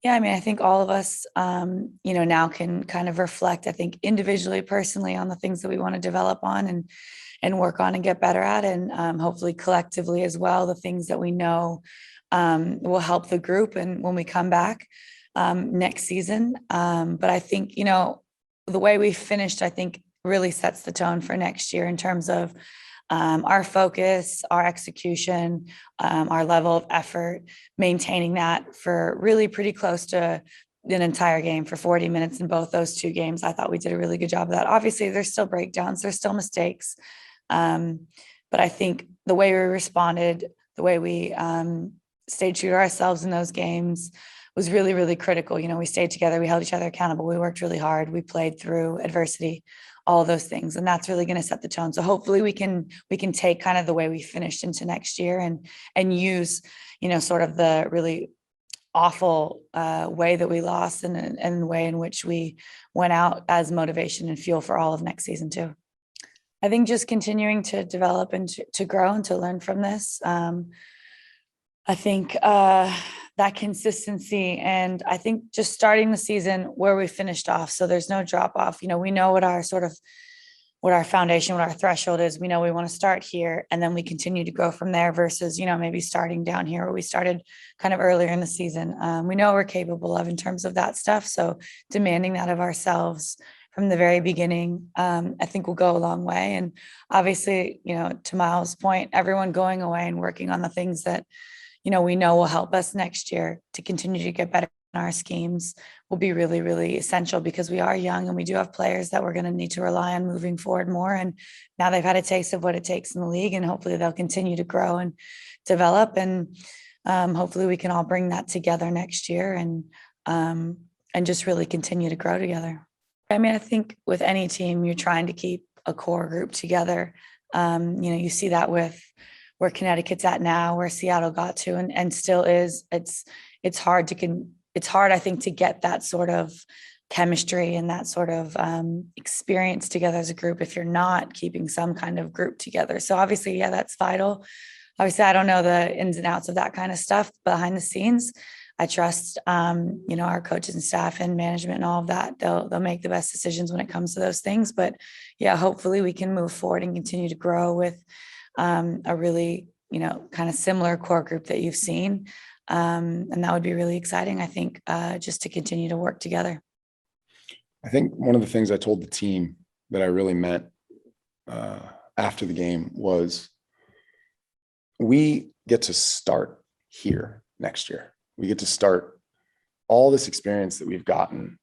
Yeah, I mean, I think all of us, now can kind of reflect, I think, individually, personally, on the things that we want to develop on and work on and get better at, and hopefully collectively as well, the things that we know will help the group and when we come back next season. But I think, the way we finished, I think, really sets the tone for next year in terms of our focus, our execution, our level of effort, maintaining that for really pretty close to an entire game for 40 minutes in both those two games. I thought we did a really good job of that. Obviously, there's still breakdowns, there's still mistakes. But I think the way we responded, the way we stayed true to ourselves in those games was really, really critical. We stayed together, we held each other accountable, we worked really hard, we played through adversity, all of those things. And that's really going to set the tone. So hopefully we can take kind of the way we finished into next year and use, sort of the really awful way that we lost and the way in which we went out as motivation and fuel for all of next season too. I think just continuing to develop and to grow and to learn from this. I think that consistency, and I think just starting the season where we finished off, so there's no drop off. We know what our foundation, what our threshold is. We know we want to start here, and then we continue to grow from there versus, maybe starting down here where we started kind of earlier in the season. We know what we're capable of in terms of that stuff. So demanding that of ourselves from the very beginning, I think will go a long way. And obviously, to Miles' point, everyone going away and working on the things that, we know will help us next year to continue to get better in our schemes will be really, really essential because we are young and we do have players that we're going to need to rely on moving forward more. And now they've had a taste of what it takes in the league, and hopefully they'll continue to grow and develop. And hopefully we can all bring that together next year and just really continue to grow together. I mean, I think with any team, you're trying to keep a core group together. You see that with where Connecticut's at now, where Seattle got to, and still is. It's hard, I think, to get that sort of chemistry and that sort of experience together as a group if you're not keeping some kind of group together. So obviously, yeah, that's vital. Obviously, I don't know the ins and outs of that kind of stuff behind the scenes. I trust, our coaches and staff and management and all of that. They'll make the best decisions when it comes to those things. But yeah, hopefully we can move forward and continue to grow with a really, kind of similar core group that you've seen. And that would be really exciting, I think, just to continue to work together. I think one of the things I told the team that I really meant after the game was we get to start here next year. We get to start all this experience that we've gotten,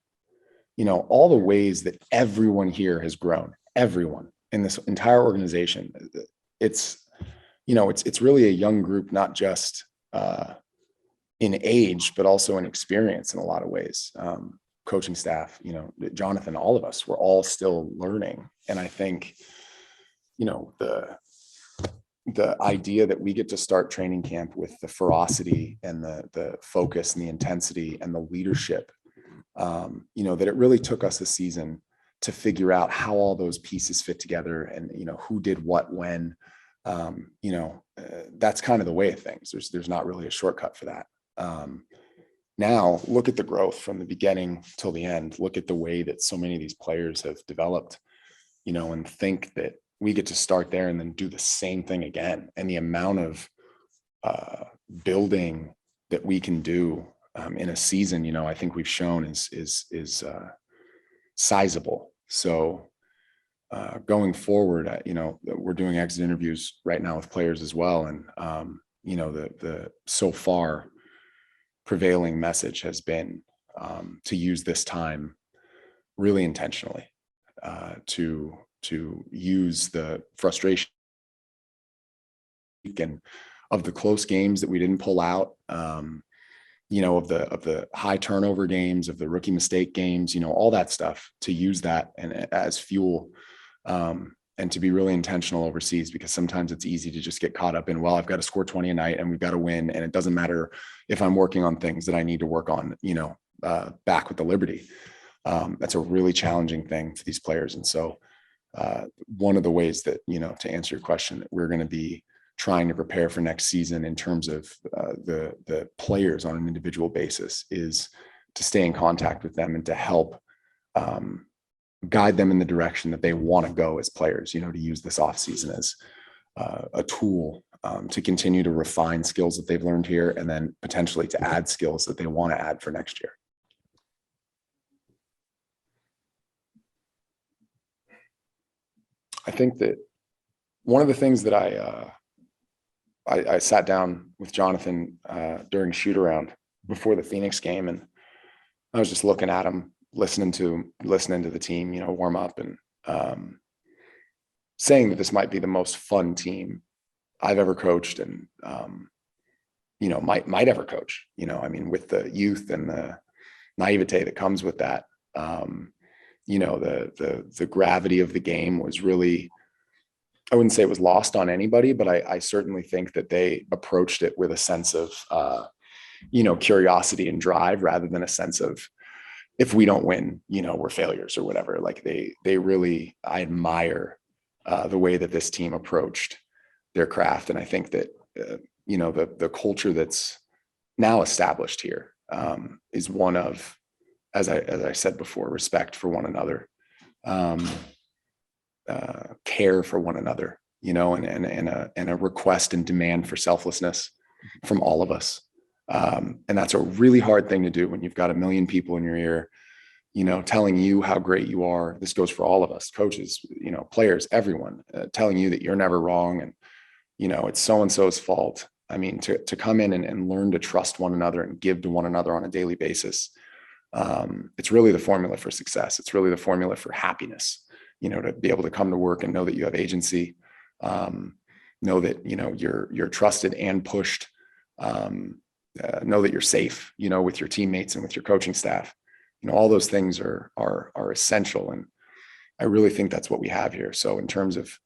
all the ways that everyone here has grown, everyone in this entire organization. It's really a young group, not just in age, but also in experience in a lot of ways. Coaching staff, Jonathan, all of us, we're all still learning. And I think, the idea that we get to start training camp with the ferocity and the focus and the intensity and the leadership, that it really took us a season to figure out how all those pieces fit together and, who did what when, that's kind of the way of things. There's not really a shortcut for that. Now look at the growth from the beginning till the end. Look at the way that so many of these players have developed, and think that we get to start there and then do the same thing again. And the amount of building that we can do in a season, I think we've shown is sizable. So going forward, we're doing exit interviews right now with players as well. And, the so far prevailing message has been to use this time really intentionally, to use the frustration and of the close games that we didn't pull out, of the high turnover games, of the rookie mistake games, all that stuff, to use that and as fuel, and to be really intentional overseas, because sometimes it's easy to just get caught up in, well, I've got to score 20 a night and we've got to win. And it doesn't matter if I'm working on things that I need to work on, back with the Liberty. That's a really challenging thing for these players. And so one of the ways that, to answer your question, that we're going to be trying to prepare for next season in terms of the players on an individual basis is to stay in contact with them and to help guide them in the direction that they want to go as players, to use this offseason as a tool to continue to refine skills that they've learned here, and then potentially to add skills that they want to add for next year. I think that one of the things that I sat down with Jonathan during shoot around before the Phoenix game, and I was just looking at him, listening to the team, warm up, and saying that this might be the most fun team I've ever coached, and might ever coach. With the youth and the naivete that comes with that. The gravity of the game was really, I wouldn't say it was lost on anybody, but I certainly think that they approached it with a sense of, curiosity and drive, rather than a sense of, if we don't win, we're failures or whatever. Like they really, I admire the way that this team approached their craft. And I think that, the culture that's now established here is one of, as I said before, respect for one another, care for one another, and a request and demand for selflessness from all of us. And that's a really hard thing to do when you've got a million people in your ear, telling you how great you are. This goes for all of us, coaches, players, everyone, telling you that you're never wrong. And, it's so-and-so's fault. To come in and learn to trust one another and give to one another on a daily basis. It's really the formula for success. It's really the formula for happiness, to be able to come to work and know that you have agency, know that, you're trusted and pushed, know that you're safe, with your teammates and with your coaching staff. All those things are essential. And I really think that's what we have here. So in terms of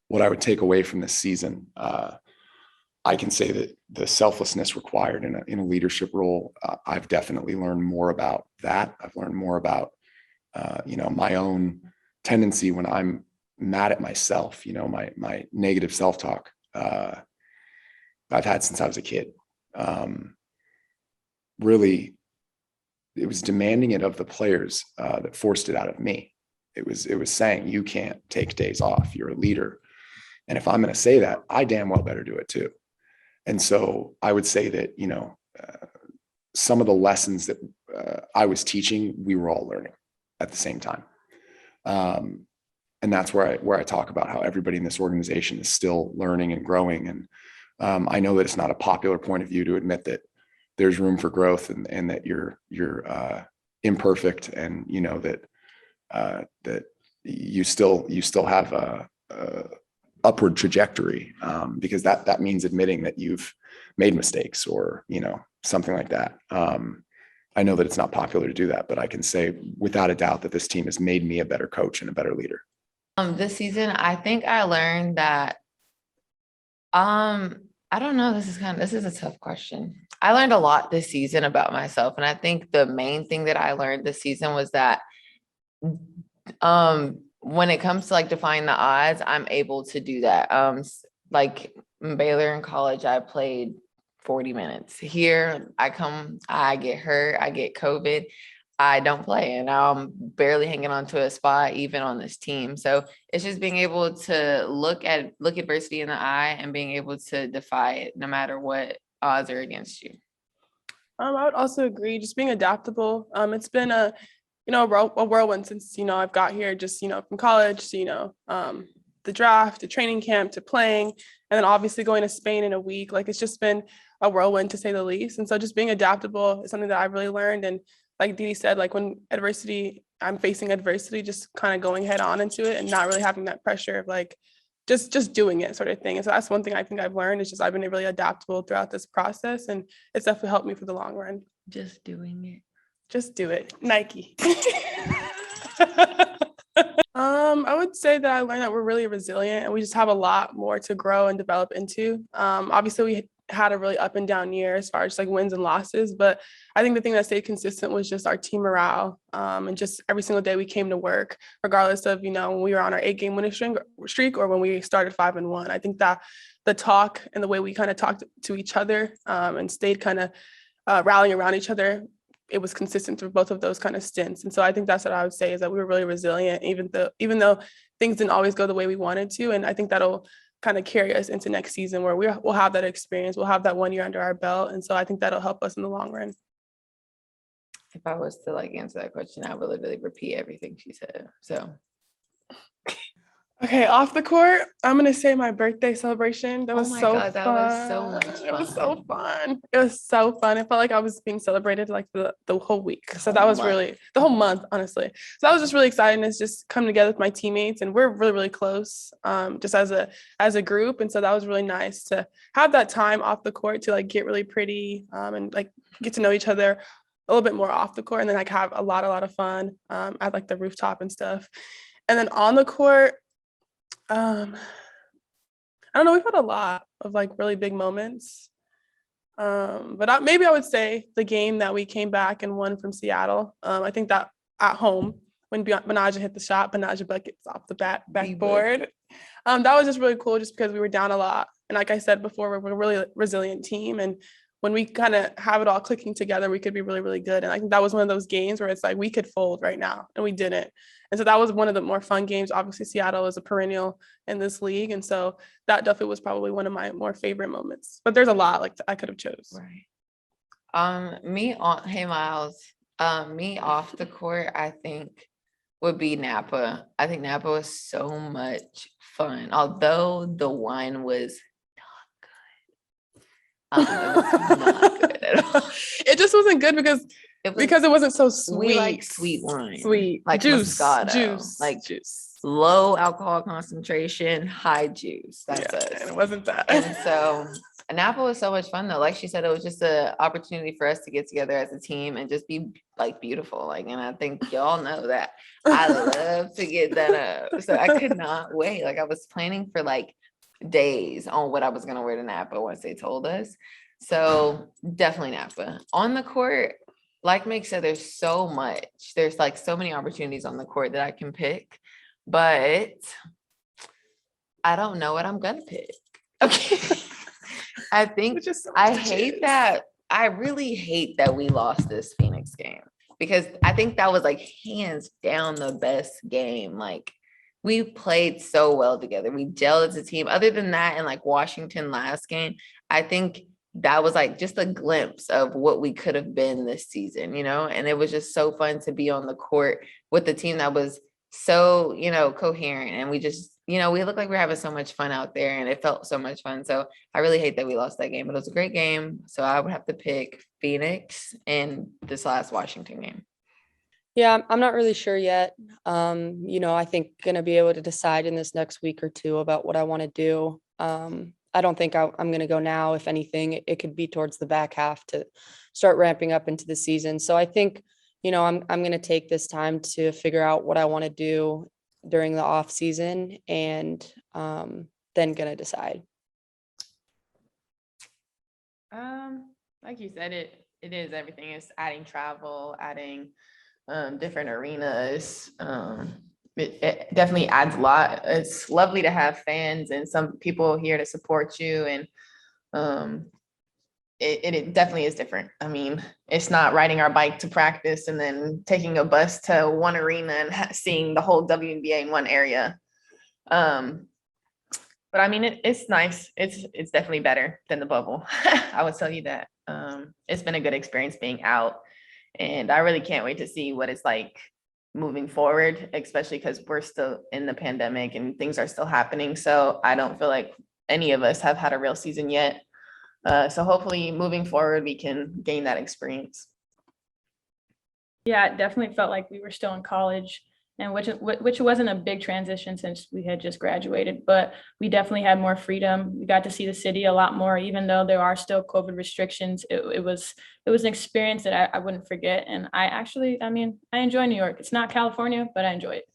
what I would take away from this season, I can say that the selflessness required in a leadership role, I've definitely learned more about that. I've learned more about, my own tendency when I'm mad at myself, my negative self-talk, I've had since I was a kid. Really, it was demanding it of the players that forced it out of me. It was saying, you can't take days off. You're a leader. And if I'm going to say that, I damn well better do it too. And so I would say that, some of the lessons that I was teaching, we were all learning at the same time. And that's where I talk about how everybody in this organization is still learning and growing. And I know that it's not a popular point of view to admit that there's room for growth, and that you're imperfect, and that you still have a upward trajectory, because that means admitting that you've made mistakes, or something like that. I know that it's not popular to do that, but I can say without a doubt that this team has made me a better coach and a better leader. This season, I think I learned that, I don't know, this is a tough question. I learned a lot this season about myself. And I think the main thing that I learned this season was that, when it comes to defying the odds, I'm able to do that. Like in Baylor in college, I played 40 minutes. Here I get hurt, I get COVID, I don't play, and now I'm barely hanging on to a spot even on this team. So it's just being able to look adversity in the eye and being able to defy it no matter what odds are against you. I would also agree, just being adaptable. It's been a whirlwind since, I've got here, just, from college to, the draft, to training camp, to playing, and then obviously going to Spain in a week. It's just been a whirlwind, to say the least. And so just being adaptable is something that I've really learned. And like DiDi said, when I'm facing adversity, just kind of going head on into it and not really having that pressure of just doing it, sort of thing. And so that's one thing I think I've learned, is just I've been really adaptable throughout this process, and it's definitely helped me for the long run. Just doing it. Just do it. Nike. I would say that I learned that we're really resilient, and we just have a lot more to grow and develop into. Obviously, we had a really up and down year as far as wins and losses, but I think the thing that stayed consistent was just our team morale, and just every single day we came to work, regardless of, when we were on our 8-game winning streak or when we started 5-1. I think that the talk and the way we kind of talked to each other, and stayed kind of rallying around each other, it was consistent through both of those kind of stints. And so I think that's what I would say, is that we were really resilient, even though things didn't always go the way we wanted to. And I think that'll kind of carry us into next season, where we'll have that experience. We'll have that 1 year under our belt. And so I think that'll help us in the long run. If I was to like answer that question, I would literally repeat everything she said. So. Okay, off the court, I'm gonna say my birthday celebration. That was my so God, that fun. was so much It was so fun. fun. It was so fun. It felt like I was being celebrated like the whole week. So that whole was month. really the whole month, honestly. So that was just really exciting. It's just come together with my teammates, and we're really, really close, just as a group. And so that was really nice to have that time off the court to like get really pretty, and like get to know each other a little bit more off the court, and then like have a lot of fun at like the rooftop and stuff. And then on the court, I don't know, we've had a lot of like really big moments. But maybe I would say the game that we came back and won from Seattle. I think that at home, when Betnijah hit the shot, Betnijah buckets off the backboard. That was just really cool, just because we were down a lot. And like I said before, we're a really resilient team. And when we kind of have it all clicking together, we could be really, really good. And I think that was one of those games where it's like we could fold right now, and we didn't. And so that was one of the more fun games. Obviously, Seattle is a perennial in this league. And so that definitely was probably one of my more favorite moments. But there's a lot like I could have chose. Right. Hey Miles, me off the court, I think would be Napa. I think Napa was so much fun. Although the wine was not good. It was not good at all. It just wasn't good because it wasn't so sweet. We like sweet wine. Sweet. Like juice. Moscato. Juice. Like juice. Low alcohol concentration, high juice. That's us. And it wasn't that. And so Napa was so much fun though. Like she said, it was just an opportunity for us to get together as a team and just be like beautiful. Like, and I think y'all know that I love to get that up. So I could not wait. Like I was planning for like days on what I was going to wear to Napa once they told us. So definitely Napa. On the court, like Meg said, there's so much. There's like so many opportunities on the court that I can pick, but I don't know what I'm going to pick. Okay. I think I hate that. I really hate that we lost this Phoenix game, because I think that was like hands down the best game. Like we played so well together. We gelled as a team. Other than that, and like Washington last game, I think that was like just a glimpse of what we could have been this season, you know? And it was just so fun to be on the court with the team that was so, you know, coherent. And we just, you know, we look like we're having so much fun out there, and it felt so much fun. So I really hate that we lost that game, but it was a great game. So I would have to pick Phoenix in this last Washington game. Yeah, I'm not really sure yet. You know, I think going to be able to decide in this next week or two about what I want to do. I don't think I'm going to go now. If anything, it could be towards the back half to start ramping up into the season. So I think, you know, I'm going to take this time to figure out what I want to do during the off season, and then going to decide. Like you said, it is everything. It's adding travel, adding different arenas. It definitely adds a lot. It's lovely to have fans and some people here to support you, and it definitely is different. I mean, it's not riding our bike to practice and then taking a bus to one arena and seeing the whole WNBA in one area. But I mean, it's nice. It's definitely better than the bubble. I would tell you that. It's been a good experience being out, and I really can't wait to see what it's like moving forward, especially because we're still in the pandemic and things are still happening. So I don't feel like any of us have had a real season yet. So hopefully moving forward, we can gain that experience. Yeah, it definitely felt like we were still in college, and which wasn't a big transition since we had just graduated, but we definitely had more freedom. We got to see the city a lot more, even though there are still COVID restrictions. It was an experience that I wouldn't forget. And I enjoy New York. It's not California, but I enjoy it.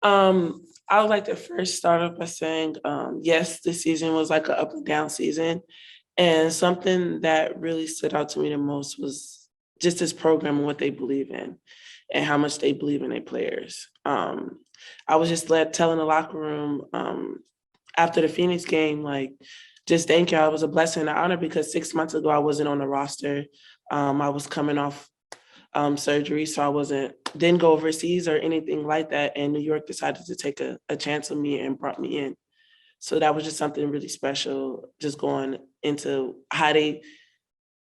I would like to first start off by saying, yes, this season was like an up and down season. And something that really stood out to me the most was just this program and what they believe in and how much they believe in their players. I was just telling the locker room after the Phoenix game, like, just thank y'all. It was a blessing and an honor, because 6 months ago, I wasn't on the roster. I was coming off surgery. So I didn't go overseas or anything like that. And New York decided to take a chance on me and brought me in. So that was just something really special, just going into how they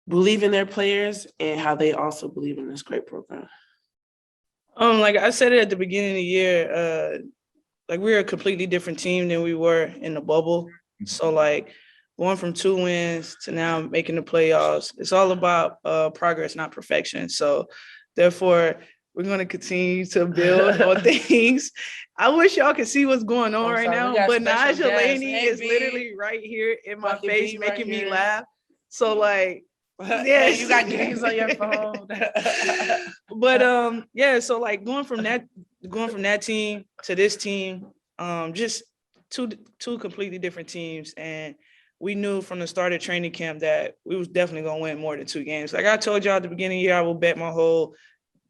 believe in their players and how they also believe in this great program. Like I said it at the beginning of the year, like we're a completely different team than we were in the bubble. So like going from 2 wins to now making the playoffs, it's all about progress, not perfection. So therefore, we're going to continue to build on things. I wish y'all could see what's going on right now, but Betnijah Laney is literally right here in my face, making me laugh. So like, yeah, you got games on your phone. But yeah, so like going from that team to this team, just two completely different teams. And we knew from the start of training camp that we was definitely gonna win more than 2 games. Like I told y'all at the beginning of the year, I will bet my whole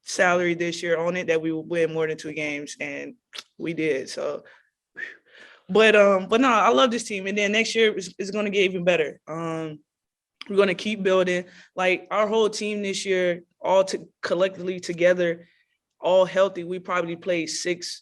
salary this year on it that we would win more than 2 games, and we did. So but no, I love this team. And then next year it's gonna get even better. We're going to keep building. Like our whole team this year, collectively together, all healthy. We probably played 6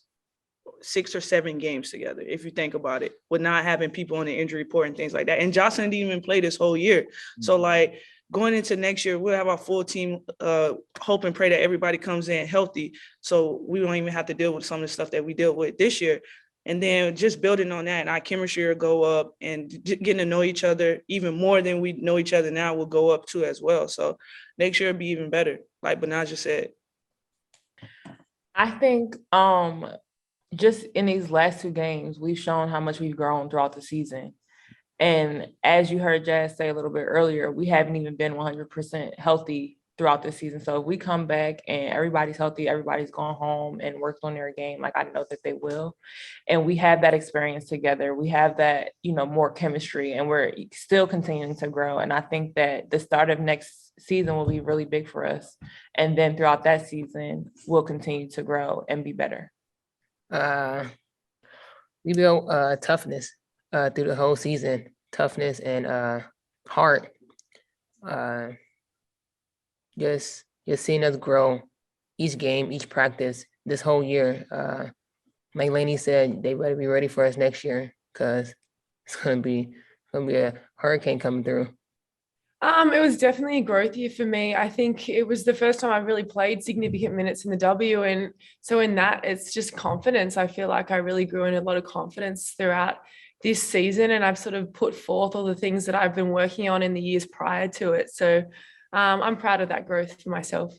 or 7 games together, if you think about it, with not having people on the injury report and things like that. And Jocelyn didn't even play this whole year. So like going into next year, we'll have our full team, hope and pray that everybody comes in healthy. So we don't even have to deal with some of the stuff that we dealt with this year. And then just building on that, and our chemistry will go up, and getting to know each other even more than we know each other now will go up too as well. So next year it'll be even better, like Betnijah said. I think just in these last 2 games, we've shown how much we've grown throughout the season. And as you heard Jazz say a little bit earlier, we haven't even been 100% healthy throughout the season. So if we come back and everybody's healthy, everybody's going home and worked on their game, like I know that they will. And we have that experience together. We have that, more chemistry, and we're still continuing to grow. And I think that the start of next season will be really big for us. And then throughout that season, we'll continue to grow and be better. We built toughness through the whole season, toughness and heart. Just seeing us grow each game, each practice, this whole year. Like Laney said, they better be ready for us next year, because it's gonna be a hurricane coming through. It was definitely a growth year for me. I think it was the first time I really played significant minutes in the W. And so in that, it's just confidence. I feel like I really grew in a lot of confidence throughout this season, and I've sort of put forth all the things that I've been working on in the years prior to it. So I'm proud of that growth for myself.